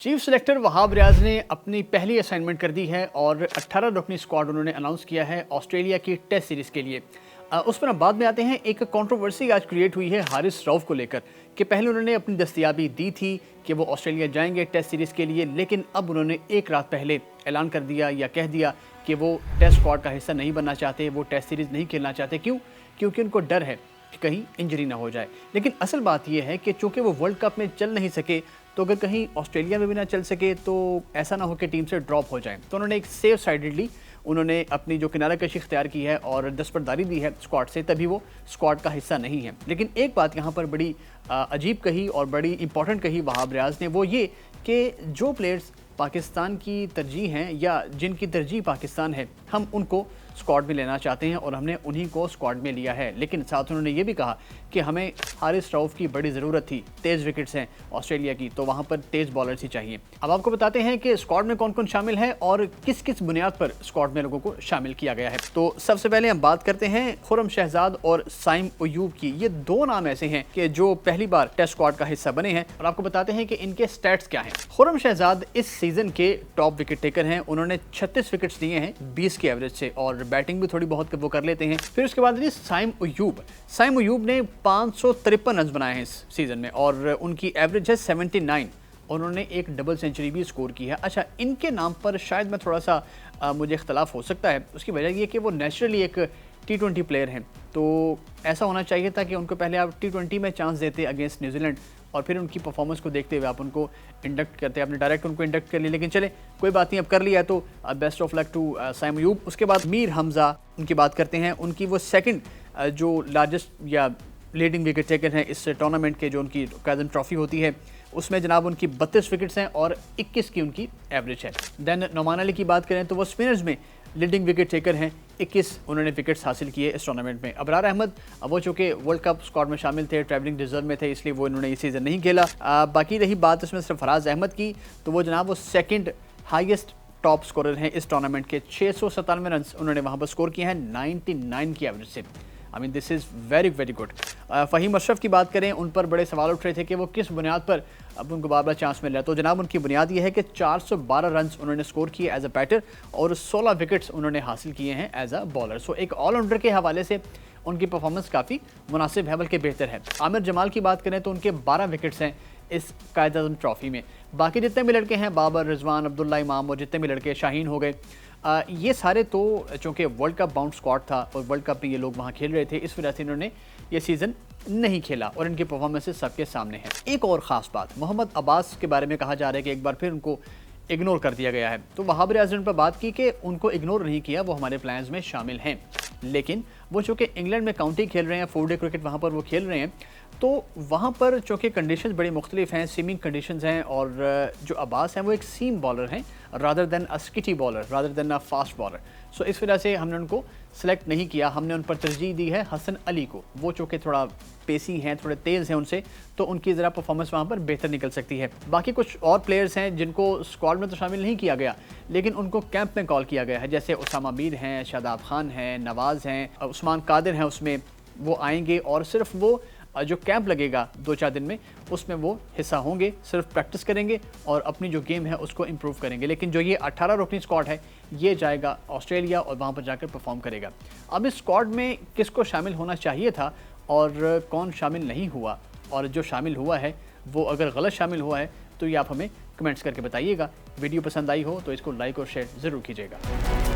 Chief selector Wahab Riaz ने अपनी पहली असाइनमेंट कर दी है और 18 रुकनी स्क्वाड उन्होंने अनाउंस किया है ऑस्ट्रेलिया की टेस्ट सीरीज़ के लिए। उस पर हम बाद में आते हैं। एक कंट्रोवर्सी आज क्रिएट हुई है हारिस रऊफ को लेकर कि पहले उन्होंने अपनी दस्तयाबी दी थी कि वो ऑस्ट्रेलिया जाएंगे टेस्ट सीरीज़ के लिए, लेकिन अब उन्होंने एक रात पहले ऐलान कर दिया या कह दिया कि वो टेस्ट स्क्वाड का हिस्सा नहीं बनना चाहते, वो टेस्ट सीरीज़ नहीं खेलना चाहते। क्यों? क्योंकि उनको डर है कि कहीं इंजरी ना हो जाए। लेकिन असल बात यह है कि चूँकि वो वर्ल्ड कप में चल नहीं सके, तो अगर कहीं ऑस्ट्रेलिया में भी ना चल सके तो ऐसा ना हो कि टीम से ड्रॉप हो जाए। तो उन्होंने एक सेफ साइडेडली उन्होंने अपनी जो किनारा कशी इख्तियार की है और दस्तबरदारी दी है स्क्वाड से, तभी वो स्क्वाड का हिस्सा नहीं है। लेकिन एक बात यहाँ पर बड़ी अजीब कही और बड़ी इंपॉर्टेंट कही वहाब रियाज ने, वो ये कि जो प्लेयर्स पाकिस्तान की तरजीह हैं या जिनकी तरजीह पाकिस्तान है, हम उनको स्क्वाड में लेना चाहते हैं और हमने उन्हीं को स्क्वाड में लिया है। लेकिन साथ उन्होंने ये भी कहा कि हमें हारिस रऊफ की बड़ी ज़रूरत थी, तेज़ विकेट्स हैं ऑस्ट्रेलिया की, तो वहाँ पर तेज़ बॉलर्स ही चाहिए। अब आपको बताते हैं कि स्क्वाड में कौन कौन शामिल है और किस किस बुनियाद पर स्क्वाड में लोगों को शामिल किया गया है। तो सबसे पहले हम बात करते हैं खुर्रम शहजाद और साइम अयूब की। ये दो नाम ऐसे हैं कि जो पहली बार टेस्ट स्क्वाड का हिस्सा बने हैं और आपको बताते हैं कि इनके स्टैट्स क्या हैं। खुर्रम शहजाद इस सीजन के टॉप विकेट टेकर हैं। उन्होंने 36 विकेट्स लिए हैं 20 के एवरेज से और बैटिंग भी थोड़ी बहुत वो कर लेते हैं। फिर उसके बाद साइम अयूब ने 553 रन बनाए हैं इस सीजन में और उनकी एवरेज है 79। उन्होंने एक डबल सेंचुरी भी स्कोर की है। अच्छा, इनके नाम पर शायद मैं थोड़ा सा मुझे इख्तलाफ हो सकता है। उसकी वजह ये कि वो नेचुरली एक T20 प्लेयर हैं, तो ऐसा होना चाहिए था कि उनको पहले आप T20 में चांस देते अगेंस्ट न्यूजीलैंड और फिर उनकी परफॉर्मेंस को देखते हुए आप उनको इंडक्ट करते। आपने डायरेक्ट उनको इंडक्ट कर लिया, लेकिन चले कोई बात नहीं, अब कर लिया तो best of luck to Saim Ayub. उसके बाद मीर हमजा, उनकी बात करते हैं। उनकी वो सेकंड जो लार्जेस्ट या लीडिंग विकेट टेकर हैं इस टूर्नामेंट के, जो उनकी काज़न ट्रॉफी होती है उसमें जनाब उनकी 32 विकेट्स हैं और 21 की उनकी एवरेज है। देन नोमान अली की बात करें तो वो स्पिनर्स में लीडिंग विकेट टेकर हैं, 21 उन्होंने विकेट्स हासिल किए इस टूर्नामेंट में। अबरार अहमद, वो चूँकि वर्ल्ड कप स्क्वाड में शामिल थे, ट्रैवलिंग रिजर्व में थे, इसलिए वो इन्होंने इस सीज़न नहीं खेला। बाकी रही बात इसमें सिर्फ फराज अहमद की, तो वो जनाब वो सेकंड हाईएस्ट टॉप स्कोरर हैं इस टूर्नामेंट के। 697 रन उन्होंने वहाँ पर स्कोर किए हैं 99 की एवरेज से। I mean this is very very good. Faheem Ashraf की बात करें, उन पर बड़े सवाल उठ रहे थे कि वो किस बुनियाद पर अब उनको बार बार चांस मिल रहा है। तो जनाब उनकी बुनियाद ये है कि 412 रन उन्होंने स्कोर किए एज अ बैटर और 16 विकेट्स उन्होंने हासिल किए हैं एज अ बॉलर। सो एक ऑलराउंडर के हवाले से उनकी परफॉर्मेंस काफ़ी मुनासिब है, बल्कि बेहतर है। आमिर जमाल की बात करें तो उनके 12 विकेट्स हैं इस कायद-ए-आज़म ट्रॉफी में। बाकी जितने भी लड़के हैं, बाबर, रिजवान, अब्दुल्ला इमाम और जितने भी लड़के, शाहीन हो गए, ये सारे तो चूँकि वर्ल्ड कप बाउंड स्क्वाड था और वर्ल्ड कप में ये लोग वहाँ खेल रहे थे, इस वजह से इन्होंने ये सीज़न नहीं खेला और इनकी परफॉर्मेंसेस सबके सामने हैं। एक और ख़ास बात, मोहम्मद अब्बास के बारे में कहा जा रहा है कि एक बार फिर उनको इग्नोर कर दिया गया है। तो वहाब रियाज ने पर बात की कि उनको इग्नोर नहीं किया, वो हमारे प्लान्स में शामिल हैं। लेकिन वो चूँकि इंग्लैंड में काउंटी खेल रहे हैं, 4 डे क्रिकेट वहाँ पर वो खेल रहे हैं, तो वहाँ पर चूँकि कंडीशंस बड़ी मुख्तलिफ हैं, सीमिंग कंडीशंस हैं और जो अब्बास हैं वो एक सीम बॉलर हैं rather than a skiddy bowler, rather than a fast bowler. So इस वजह से हमने उनको सेलेक्ट नहीं किया। हमने उन पर तरजीह दी है हसन अली को। वो चूँकि थोड़ा पेसी हैं, थोड़े तेज़ हैं उनसे, तो उनकी ज़रा परफॉर्मेंस वहाँ पर बेहतर निकल सकती है। बाकी कुछ और प्लेयर्स हैं जिनको स्क्वाड में तो शामिल नहीं किया गया, लेकिन उनको कैंप में कॉल किया गया है, जैसे उसामा मीर हैं, शादाब खान हैं, नवाज़ हैं, उस्मान कादिर हैं। उसमें वो आएंगे और सिर्फ वो जो कैंप लगेगा 2-4 दिन में, उसमें वो हिस्सा होंगे, सिर्फ प्रैक्टिस करेंगे और अपनी जो गेम है उसको इम्प्रूव करेंगे। लेकिन जो ये 18 रुकनी स्क्वाड है, ये जाएगा ऑस्ट्रेलिया और वहाँ पर जाकर परफॉर्म करेगा। अब इस स्क्वाड में किसको शामिल होना चाहिए था और कौन शामिल नहीं हुआ, और जो शामिल हुआ है वो अगर गलत शामिल हुआ है तो ये आप हमें कमेंट्स करके बताइएगा। वीडियो पसंद आई हो तो इसको लाइक और शेयर ज़रूर कीजिएगा।